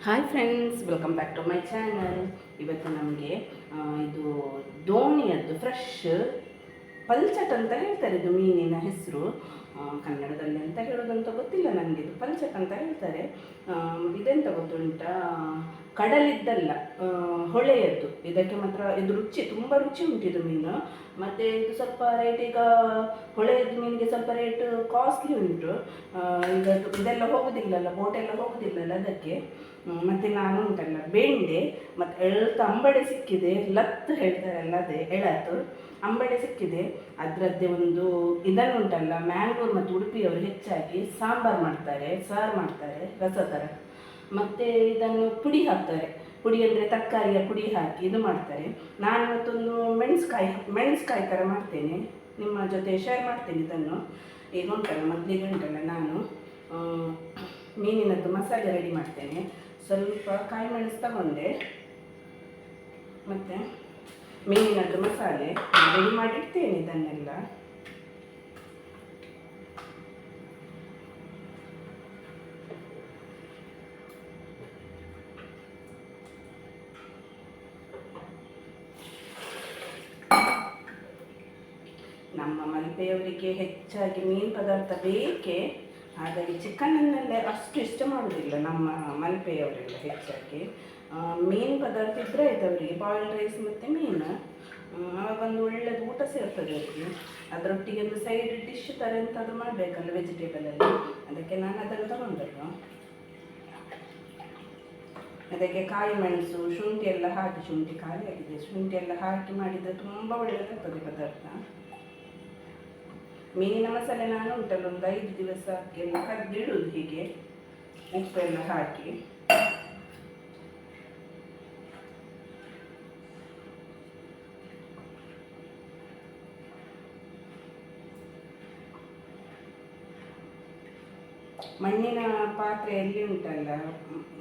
Hi friends, welcome back to my channel. ಇವತ್ತು ನಮಗೆ ಇದು ದೋಣಿಯದ್ದು ಫ್ರೆಶ್ ಪಲ್ಚಟ್ ಅಂತ ಹೇಳ್ತಾರೆ. ಇದು ಮೀನಿನ ಹೆಸರು ಕನ್ನಡದಲ್ಲಿ ಅಂತ ಹೇಳೋದಂತ ಗೊತ್ತಿಲ್ಲ ನನಗೆ. ಇದು ಪಲ್ಚಟ್ ಅಂತ ಹೇಳ್ತಾರೆ. ಇದೆಂತ ಗೊತ್ತುಂಟಾ, ಕಡಲಿದ್ದಲ್ಲ, ಹೊಳೆಯದ್ದು. ಇದಕ್ಕೆ ಮಾತ್ರ ಇದು ರುಚಿ, ತುಂಬ ರುಚಿ ಉಂಟು ಇದು ಮೀನು. ಮತ್ತು ಇದು ಸ್ವಲ್ಪ ರೇಟ್, ಈಗ ಹೊಳೆಯದ್ದು ಮೀನಿಗೆ ಸ್ವಲ್ಪ ರೇಟ್ ಕಾಸ್ಟ್ಲಿ ಉಂಟು. ಇದೆಲ್ಲ ಹೋಗೋದಿಲ್ಲಲ್ಲ, ಬೋಟೆಲ್ಲ ಹೋಗೋದಿಲ್ಲಲ್ಲ ಅದಕ್ಕೆ. ಮತ್ತು ನಾನು ಉಂಟಲ್ಲ ಬೆಂಡೆ ಮತ್ತು ಎಳ್ತು ಅಂಬಡೆ ಸಿಕ್ಕಿದೆ. ಲತ್ತು ಹೇಳ್ತಾರಲ್ಲ, ಅದೇ ಎಳತ್ತು ಅಂಬಡೆ ಸಿಕ್ಕಿದೆ. ಅದರದ್ದೇ ಒಂದು ಇದನ್ನುಂಟಲ್ಲ, ಮ್ಯಾಂಗ್ಳೂರು ಮತ್ತು ಉಡುಪಿಯವರು ಹೆಚ್ಚಾಗಿ ಸಾಂಬಾರು ಮಾಡ್ತಾರೆ, ಸಾರು ಮಾಡ್ತಾರೆ ರಸ ಥರ. ಮತ್ತು ಇದನ್ನು ಪುಡಿ ಹಾಕ್ತಾರೆ. ಪುಡಿ ಅಂದರೆ ತರಕಾರಿಯ ಪುಡಿ ಹಾಕಿ ಇದು ಮಾಡ್ತಾರೆ. ನಾನು ಮತ್ತೊಂದು ಮೆಣಸ್ಕಾಯಿ ಥರ ಮಾಡ್ತೇನೆ, ನಿಮ್ಮ ಜೊತೆ ಶೇರ್ ಮಾಡ್ತೇನೆ ಇದನ್ನು. ಈಗ ಉಂಟಲ್ಲ, ಮೊದಲಿಗೆ ಉಂಟಲ್ಲ, ನಾನು ಮೀನಿನದ್ದು ಮಸಾಲೆ ರೆಡಿ ಮಾಡ್ತೇನೆ. ಸ್ವಲ್ಪ ಕಾಯಿ ಮೆಣಸು ತಗೊಂಡೆ, ಮತ್ತು ಮೀನಿನದ್ದು ಮಸಾಲೆ ರೆಡಿ ಮಾಡಿಡ್ತೇನೆ. ಇದನ್ನೆಲ್ಲ ನಮ್ಮ ಮಲ್ಪೆಯವರಿಗೆ ಹೆಚ್ಚಾಗಿ ಮೀನು ಪದಾರ್ಥ ಬೇಕೇ. ಹಾಗಾಗಿ ಚಿಕನನ್ನೆಲ್ಲ ಅಷ್ಟು ಇಷ್ಟ ಮಾಡೋದಿಲ್ಲ ನಮ್ಮ ಮಲ್ಪೆಯವರೆಲ್ಲ. ಹೆಚ್ಚಾಗಿ ಮೀನು ಪದಾರ್ಥ ಇದ್ದರೆ ಆಯ್ತು ಅವರಿಗೆ. ಬಾಯ್ಲ್ಡ್ ರೈಸ್ ಮತ್ತು ಮೀನು, ಆವಾಗೊಂದು ಒಳ್ಳೆಯದು ಊಟ ಸೇರ್ತದೆ ಅವರಿಗೆ. ಅದರೊಟ್ಟಿಗೆ ಒಂದು ಸೈಡ್ ಡಿಶ್ ಥರ ಎಂತಾದರೂ ಮಾಡಬೇಕಲ್ಲ ವೆಜಿಟೇಬಲಲ್ಲಿ. ಅದಕ್ಕೆ ನಾನು ಅದನ್ನು ತಗೊಂಡದ್ದು. ಅದಕ್ಕೆ ಕಾಯಿ ಮೆಣಸು, ಶುಂಠಿ ಎಲ್ಲ ಹಾಕಿ, ಶುಂಠಿ ಖಾಲಿ ಆಗಿದೆ, ಶುಂಠಿ ಎಲ್ಲ ಹಾಕಿ ಮಾಡಿದರೆ ತುಂಬ ಒಳ್ಳೆಯದಾಗ್ತದೆ ಪದಾರ್ಥ. ಮೀನಿನ ಮಸಾಲೆ ನಾನು ಉಂಟಲ್ಲ ಒಂದು 5 ದಿವಸ ಎಲ್ಲ ಕದ್ದಿಡುವುದು, ಹೀಗೆ ಉಪ್ಪೆಲ್ಲ ಹಾಕಿ. ಮಣ್ಣಿನ ಪಾತ್ರೆಯಲ್ಲಿ ಉಂಟಲ್ಲ,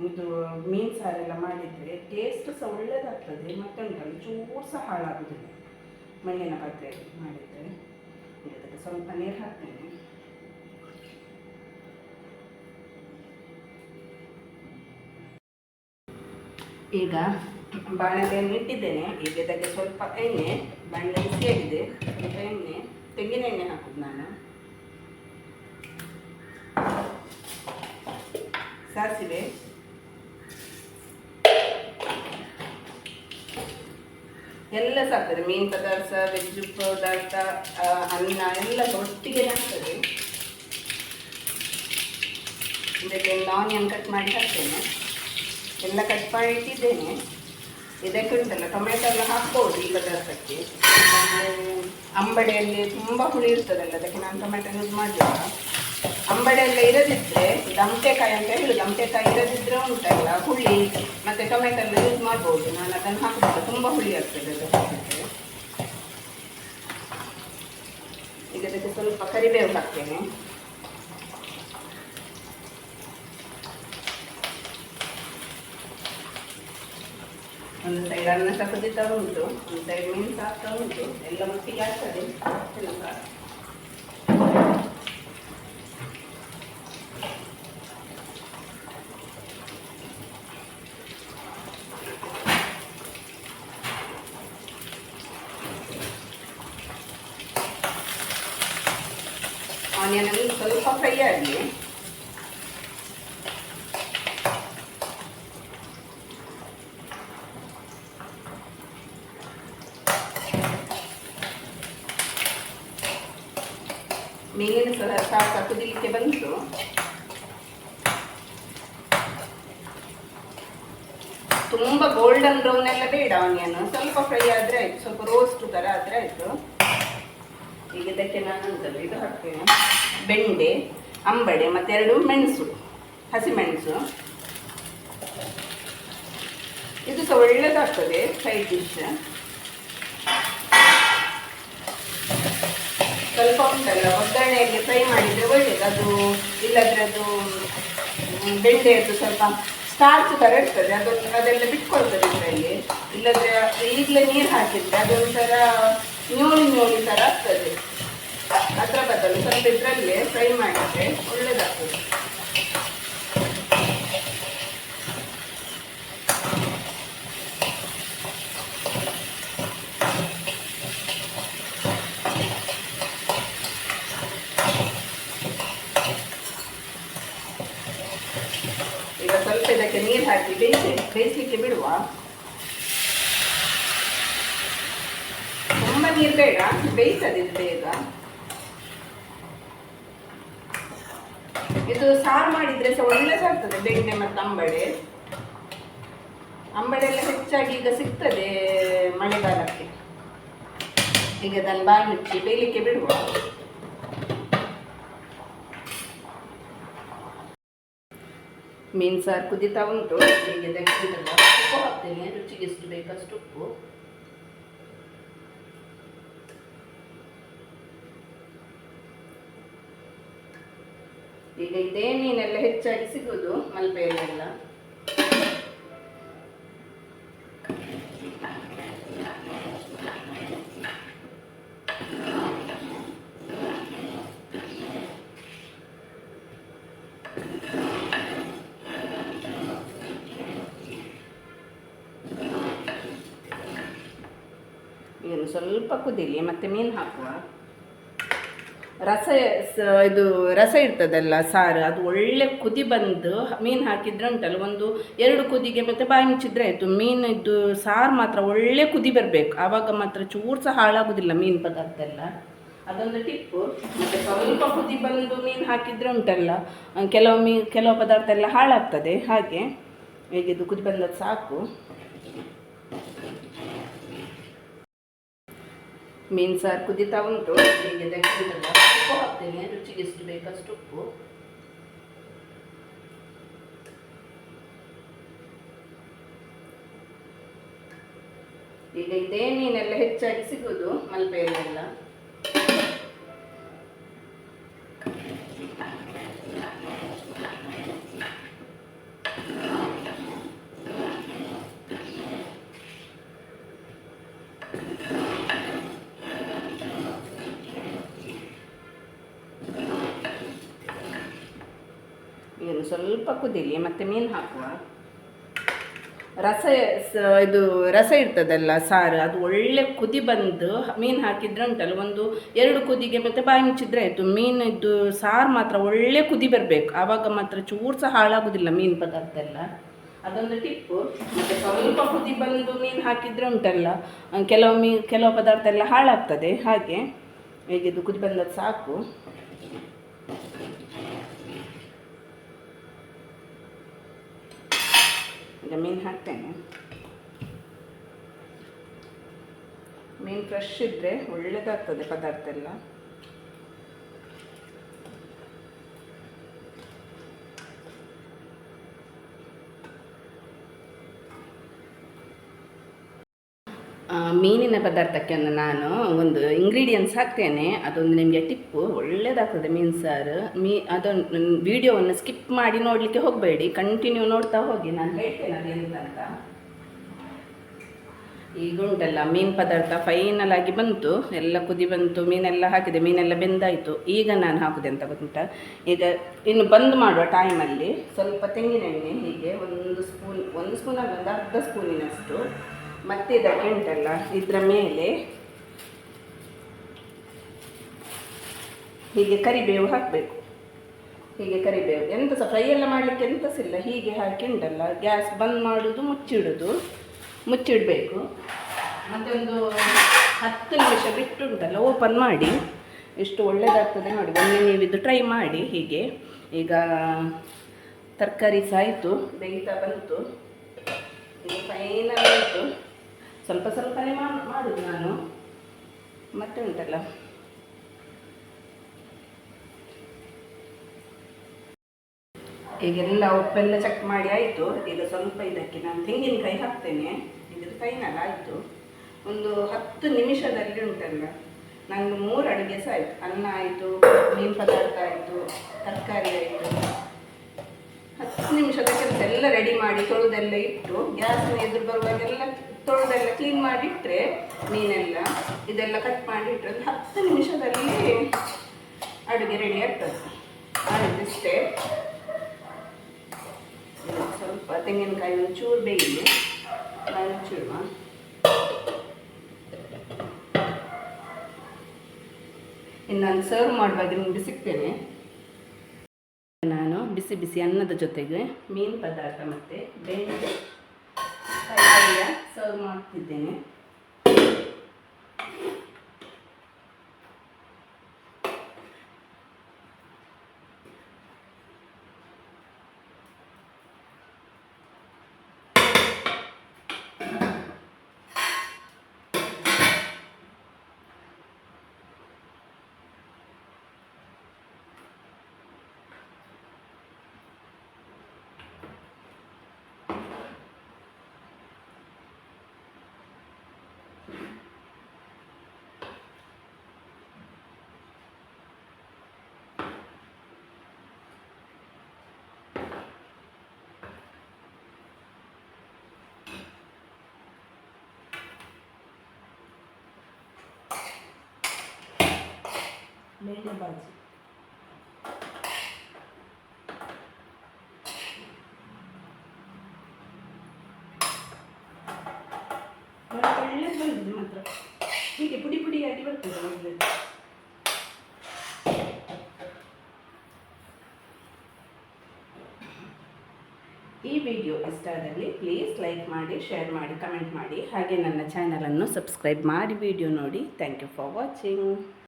ಇದು ಮೀನು ಸಾರೆಲ್ಲ ಮಾಡಿದರೆ ಟೇಸ್ಟ್ ಸಹ ಒಳ್ಳೆಯದಾಗ್ತದೆ. ಮತ್ತೆ ಉಂಟಲ್ಲ, ಚೂರು ಸಹ ಹಾಳಾಗೋದಿಲ್ಲ ಮಣ್ಣಿನ ಪಾತ್ರೆಯಲ್ಲಿ ಮಾಡಿದರೆ. ಇದಕ್ಕೆ ಸ್ವಲ್ಪ ನೀರು ಹಾಕ್ತೇನೆ. ಈಗ ಬಾಣಲೆಯನ್ನು ಇಟ್ಟಿದ್ದೇನೆ. ಈಗ ಇದಕ್ಕೆ ಸ್ವಲ್ಪ ಎಣ್ಣೆ, ಬಾಣಲೆ ಬಿಸಿಯಾಗಿದೆ, ಸ್ವಲ್ಪ ಎಣ್ಣೆ, ತೆಂಗಿನ ಎಣ್ಣೆ ಹಾಕುದು ನಾನು. ಸಾಸಿವೆ, ಎಲ್ಲ ಸಾಕ್ತದೆ. ಮೀನು ಪದಾರ್ಥ, ವೆಜ್ ಪದಾರ್ಥ, ಅನ್ನ ಎಲ್ಲ ಒಟ್ಟಿಗೆ ಹಾಕ್ತದೆ. ಇದಕ್ಕೆ ಒಂದು ಆನಿಯನ್ ಕಟ್ ಮಾಡಿ ಹಾಕ್ತೇನೆ. ಎಲ್ಲ ಕಟ್ ಮಾಡಿ ಇಟ್ಟಿದ್ದೇನೆ. ಇದಕ್ಕೆ ಉಂಟಲ್ಲ ಟೊಮೆಟೊ ಎಲ್ಲ ಹಾಕ್ಬೋದು ಈ ಪದಾರ್ಥಕ್ಕೆ. ಅಂಬಡೆಯಲ್ಲಿ ತುಂಬ ಹುಳಿ ಇರ್ತದಲ್ಲ, ಅದಕ್ಕೆ ನಾನು ಟೊಮೆಟೊ ಯೂಸ್ ಮಾಡಲಿಲ್ಲ. ಅಂಬಡೆ ಎಲ್ಲ ಇರದಿದ್ದರೆ, ದಮಟೆಕಾಯಿ ಅಂತ ಹೇಳುದು, ದಮಟೆಕಾಯಿ ಇರದಿದ್ದರೆ ಉಂಟಲ್ಲ ಹುಳಿ ಮತ್ತು ಟೊಮೆಟೊ ಎಲ್ಲ ಯೂಸ್ ಮಾಡ್ಬೋದು. ನಾನು ಅದನ್ನು ಹಾಕಬೇಕು, ತುಂಬ ಹುಳಿ ಆಗ್ತದೆ ಅದು ಹಾಕಿದ್ರೆ. ಈಗ ಅದಕ್ಕೆ ಸ್ವಲ್ಪ ಕರಿಬೇವು ಹಾಕ್ತೇನೆ. ಒಂದು ಸೈಡ್ ಅನ್ನ ಸಹ ಕುದಿತಾ ಉಂಟು, ಒಂದು ಸೈಡ್ ಮೀನು ಸಾಕ್ತಾ ಉಂಟು, ಎಲ್ಲ ಒಟ್ಟಿಗೆ ಆಗ್ತದೆ ಸ್ವಲ್ಪ. ಆನಿಯನಲ್ಲಿ ಸ್ವಲ್ಪ ಫ್ರೈ ಆಗಲಿ. ಮೀನಿನ ಸಹ ಸಾಕು ಕುದಿಲಿಕ್ಕೆ ಬಂತು. ತುಂಬ ಗೋಲ್ಡನ್ ಬ್ರೌನ್ ಎಲ್ಲ ಬೇಡ ಆನಿಯನ್, ಸ್ವಲ್ಪ ಫ್ರೈ ಆದರೆ ಆಯಿತು, ಸ್ವಲ್ಪ ರೋಸ್ಟ್ ಥರ ಆದರೆ ಆಯಿತು. ಈಗ ಇದಕ್ಕೆ ನಾನು ಇದು ಹಾಕ್ತೇನೆ, ಬೆಂಡೆ, ಅಂಬಡೆ ಮತ್ತು 2 ಮೆಣಸು, ಹಸಿಮೆಣಸು. ಇದು ಸಹ ಒಳ್ಳೆಯದಾಗ್ತದೆ ಸೈಡ್ ಡಿಶ್. ಸ್ವಲ್ಪ ಉಂಟಲ್ಲ ಒಗ್ಗರಣೆಯಲ್ಲಿ ಫ್ರೈ ಮಾಡಿದರೆ ಒಳ್ಳೆಯದು. ಅದು ಇಲ್ಲದ್ರೆ ಅದು ಬೆಂಡೆಯದ್ದು ಸ್ವಲ್ಪ ಸ್ಟಾರ್ಚ್ ಥರ ಇರ್ತದೆ, ಅದೆಲ್ಲ ಬಿಟ್ಕೊಳ್ತದೆ ಇದರಲ್ಲಿ. ಇಲ್ಲದ್ರೆ ಈಗಲೇ ನೀರು ಹಾಕಿದರೆ ಅದೊಂಥರ ನ್ಯೂಳಿ ಥರ ಆಗ್ತದೆ. ಅದರ ಬದಲು ಸ್ವಲ್ಪ ಇದರಲ್ಲೇ ಫ್ರೈ ಮಾಡಿದರೆ ಒಳ್ಳೆಯದಾಗ್ತದೆ. ಸ್ವಲ್ಪ ಇದಕ್ಕೆ ನೀರು ಹಾಕಿ ಬೇಯಿಸಲಿಕ್ಕೆ ಬಿಡುವ. ತುಂಬ ನೀರು ಬೇಡ, ಬೇಯಿಸೋದು ಇದು ಬೇಗ. ಇದು ಸಾರು ಮಾಡಿದರೆ ಸಹ ಒಳ್ಳೆ ಸಾರ್ತದೆ. ಬೆಣ್ಣೆ ಮತ್ತು ಅಂಬಡೆ ಎಲ್ಲ ಹೆಚ್ಚಾಗಿ ಈಗ ಸಿಗ್ತದೆ ಮಳೆಗಾಲಕ್ಕೆ. ಈಗ ಅದನ್ನು ಬಾಯಿ ಮುಚ್ಚಿ ಬೇಯಲಿಕ್ಕೆ ಬಿಡುವ. ಮೀನು ಸಾರು ಕುದೀತಾ ಉಂಟು. ಹೀಗೆ ತೆಗೆದಿದ್ದಲ್ಲ, ಉಪ್ಪು ಹಾಕ್ತೇನೆ, ರುಚಿಗೆ ಎಷ್ಟು ಬೇಕಷ್ಟು ಉಪ್ಪು. ಈಗ ಇದೇ ಮೀನೆಲ್ಲ ಹೆಚ್ಚಾಗಿ ಸಿಗೋದು ಮಲ್ಪೆಯಲ್ಲೆಲ್ಲ. ಏನು ಸ್ವಲ್ಪ ಕುದೀಲಿ, ಮತ್ತೆ ಮೀನು ಹಾಕುವ. ರಸ ಇರ್ತದಲ್ಲ ಸಾರು, ಅದು ಒಳ್ಳೆ ಕುದಿ ಬಂದು ಮೀನು ಹಾಕಿದ್ರೆ ಉಂಟಲ್ಲ, 1-2 ಕುದಿಗೆ ಮತ್ತೆ ಬಾಯಿ ಮುಚ್ಚಿದ್ರೆ ಆಯಿತು. ಮೀನಿದ್ದು ಸಾರು ಮಾತ್ರ ಒಳ್ಳೆ ಕುದಿ ಬರಬೇಕು, ಆವಾಗ ಮಾತ್ರ ಚೂರು ಸಹ ಹಾಳಾಗೋದಿಲ್ಲ ಮೀನು ಪದಾರ್ಥ ಎಲ್ಲ. ಅದೊಂದು ಟಿಪ್ಪು. ಮತ್ತು ಸ್ವಲ್ಪ ಕುದಿ ಬಂದು ಮೀನು ಹಾಕಿದ್ರೆ ಉಂಟಲ್ಲ, ಕೆಲವು ಪದಾರ್ಥ ಎಲ್ಲ ಹಾಳಾಗ್ತದೆ. ಹಾಗೆ ಹೇಗಿದ್ದು ಕುದಿ ಬಂದದ್ದು ಸಾಕು. ಮೀನು ಸಾರು ಕುದೀತಾ ಉಂಟು. ಹೀಗೆ ತೆಗೆದಿದ್ದಲ್ಲ, ಉಪ್ಪು ಹಾಕ್ತೇನೆ, ರುಚಿಗೆ ಎಷ್ಟು ಬೇಕಷ್ಟು ಉಪ್ಪು. ಈಗ ಇದೇ ಮೀನೆಲ್ಲ ಹೆಚ್ಚಾಗಿ ಸಿಗೋದು ಮಲ್ಪೆಯಲ್ಲೆಲ್ಲ. ಏನು ಸ್ವಲ್ಪ ಕುದೀಲಿ, ಮತ್ತೆ ಮೀನು ಹಾಕುವ. ರಸ ಇರ್ತದಲ್ಲ ಸಾರು, ಅದು ಒಳ್ಳೆ ಕುದಿ ಬಂದು ಮೀನು ಹಾಕಿದ್ರೆ ಉಂಟಲ್ಲ, 1-2 ಕುದಿಗೆ ಮತ್ತೆ ಬಾಯಿ ಮುಚ್ಚಿದ್ರೆ ಆಯಿತು. ಮೀನಿದ್ದು ಸಾರು ಮಾತ್ರ ಒಳ್ಳೆ ಕುದಿ ಬರಬೇಕು, ಆವಾಗ ಮಾತ್ರ ಚೂರು ಸಹ ಹಾಳಾಗೋದಿಲ್ಲ ಮೀನು ಪದಾರ್ಥ ಎಲ್ಲ. ಅದೊಂದು ಟಿಪ್ಪು. ಮತ್ತು ಸ್ವಲ್ಪ ಕುದಿ ಬಂದು ಮೀನು ಹಾಕಿದ್ರೆ ಉಂಟಲ್ಲ, ಕೆಲವು ಪದಾರ್ಥ ಎಲ್ಲ ಹಾಳಾಗ್ತದೆ. ಹಾಗೆ ಹೇಗಿದ್ದು ಕುದಿ ಬಂದದ್ದು ಸಾಕು. ಈಗ ಮೀನು ಹಾಕ್ತೇನೆ. ಮೀನು ಫ್ರೆಶ್ ಇದ್ದರೆ ಒಳ್ಳೆಯದಾಗ್ತದೆ ಪದಾರ್ಥ ಎಲ್ಲ. ಮೀನಿನ ಪದಾರ್ಥಕ್ಕೆ ನಾನು ಒಂದು ಇಂಗ್ರೀಡಿಯೆಂಟ್ಸ್ ಹಾಕ್ತೇನೆ, ಅದೊಂದು ನಿಮಗೆ ಟಿಪ್ಪು. ಒಳ್ಳೆಯದಾಗ್ತದೆ ಮೀನು ಸಾರು. ಅದೊಂದು ವಿಡಿಯೋವನ್ನು ಸ್ಕಿಪ್ ಮಾಡಿ ನೋಡಲಿಕ್ಕೆ ಹೋಗಬೇಡಿ, ಕಂಟಿನ್ಯೂ ನೋಡ್ತಾ ಹೋಗಿ. ನಾನು ಹೇಳ್ತೇನೆ ಅದು ಎಂತ. ಈಗ ಉಂಟಲ್ಲ ಮೀನು ಪದಾರ್ಥ ಫೈನಲ್ ಆಗಿ ಬಂತು, ಎಲ್ಲ ಕುದಿ ಬಂತು, ಮೀನೆಲ್ಲ ಹಾಕಿದೆ, ಮೀನೆಲ್ಲ ಬೆಂದಾಯಿತು. ಈಗ ನಾನು ಹಾಕುದೆ ಅಂತ ಗೊತ್ತುಂಟ. ಈಗ ಇನ್ನು ಬಂದ್ ಮಾಡುವ ಟೈಮಲ್ಲಿ ಸ್ವಲ್ಪ ತೆಂಗಿನೆಣ್ಣೆ, ಹೀಗೆ ಒಂದು ಸ್ಪೂನ್ ಅಲ್ಲ, ಒಂದು ಅರ್ಧ ಸ್ಪೂನಿನಷ್ಟು. ಮತ್ತೆ ಇದಕ್ಕೆ ಉಂಟಲ್ಲ, ಇದರ ಮೇಲೆ ಹೀಗೆ ಕರಿಬೇವು ಹಾಕಬೇಕು. ಹೀಗೆ ಕರಿಬೇವು ಎಂತ ಸಹ ಫ್ರೈ ಎಲ್ಲ ಮಾಡಲಿಕ್ಕೆ ಎಂತ ಸಹ ಇಲ್ಲ, ಹೀಗೆ ಹಾಕಿ ಉಂಟಲ್ಲ ಗ್ಯಾಸ್ ಬಂದ್ ಮಾಡೋದು, ಮುಚ್ಚಿಡಬೇಕು. ಮತ್ತು ಒಂದು 10 ನಿಮಿಷ ಬಿಟ್ಟು ಉಂಟಲ್ಲ ಓಪನ್ ಮಾಡಿ, ಎಷ್ಟು ಒಳ್ಳೆಯದಾಗ್ತದೆ ನೋಡಿ. ಒಮ್ಮೆ ನೀವು ಇದು ಟ್ರೈ ಮಾಡಿ. ಹೀಗೆ ಈಗ ತರಕಾರಿ ಸಹ ಆಯಿತು, ಬೇಯ್ತಾ ಬಂತು. ಈಗ ಫೈನಲ್ ಆಯಿತು. ಸ್ವಲ್ಪ ಸ್ವಲ್ಪನೇ ಮಾಡೋದು ನಾನು. ಮತ್ತೆ ಉಂಟಲ್ಲ ಈಗೆಲ್ಲ ಉಪ್ಪೆಲ್ಲ ಚೆಕ್ ಮಾಡಿ ಆಯಿತು. ಈಗ ಸ್ವಲ್ಪ ಇದಕ್ಕೆ ನಾನು ತೆಂಗಿನಕಾಯಿ ಹಾಕ್ತೇನೆ. ಇದು ಫೈನಲ್ ಆಯಿತು. ಒಂದು 10 ನಿಮಿಷದಲ್ಲಿ ಉಂಟಲ್ಲ ನಂದು 3 ಅಡುಗೆ ಸಹ ಆಯಿತು. ಅನ್ನ ಆಯಿತು, ಮೀನು ಪದಾರ್ಥ ಆಯಿತು, ತರಕಾರಿ ಆಯಿತು. 10 ನಿಮಿಷದ ಕೆಲಸ ಎಲ್ಲ ರೆಡಿ ಮಾಡಿ ತೊಳೆದೆಲ್ಲ ಇಟ್ಟು, ಗ್ಯಾಸ್ನ ಎದುರು ಬರುವಾಗೆಲ್ಲ ತೊಳೆದೆಲ್ಲ ಕ್ಲೀನ್ ಮಾಡಿಟ್ಟರೆ, ಮೀನೆಲ್ಲ ಇದೆಲ್ಲ ಕಟ್ ಮಾಡಿಟ್ಟರೆ 10 ನಿಮಿಷದಲ್ಲಿ ಅಡುಗೆ ರೆಡಿ ಆಗ್ತದೆ. ಇಷ್ಟೇ. ಸ್ವಲ್ಪ ತೆಂಗಿನಕಾಯಿ ಒಂಚೂರು ಬೇಯಿಲಿ, ಮುಚ್ಚಿಡುವ. ಇನ್ನು ನಾನು ಸರ್ವ್ ಮಾಡುವಾಗ ನಿಮಗೆ ಸಿಗ್ತೇನೆ. ನಾನು ಬಿಸಿ ಬಿಸಿ ಅನ್ನದ ಜೊತೆಗೆ ಮೀನು ಪದಾರ್ಥ ಮತ್ತು ಬೆಂಡೆ ಕೈಯ ಸರ್ವ್ ಮಾಡ್ತಿದ್ದೇನೆ. ಬೇಳೆ ಬಾಜಿ ಒಳ್ಳೆದು ಬಂದಿದೆ ಮಾತ್ರ, ಹೀಗೆ ಪುಡಿ ಪುಡಿಯಾಗಿ ಬರ್ತದೆ ಒಳ್ಳೆದು. ಈ ವಿಡಿಯೋ ಇಷ್ಟ ಆದಲ್ಲಿ ಪ್ಲೀಸ್ ಲೈಕ್ ಮಾಡಿ, ಶೇರ್ ಮಾಡಿ, ಕಮೆಂಟ್ ಮಾಡಿ, ಹಾಗೆ ನನ್ನ ಚಾನಲನ್ನು ಸಬ್ಸ್ಕ್ರೈಬ್ ಮಾಡಿ ವಿಡಿಯೋ ನೋಡಿ. Thank you for watching.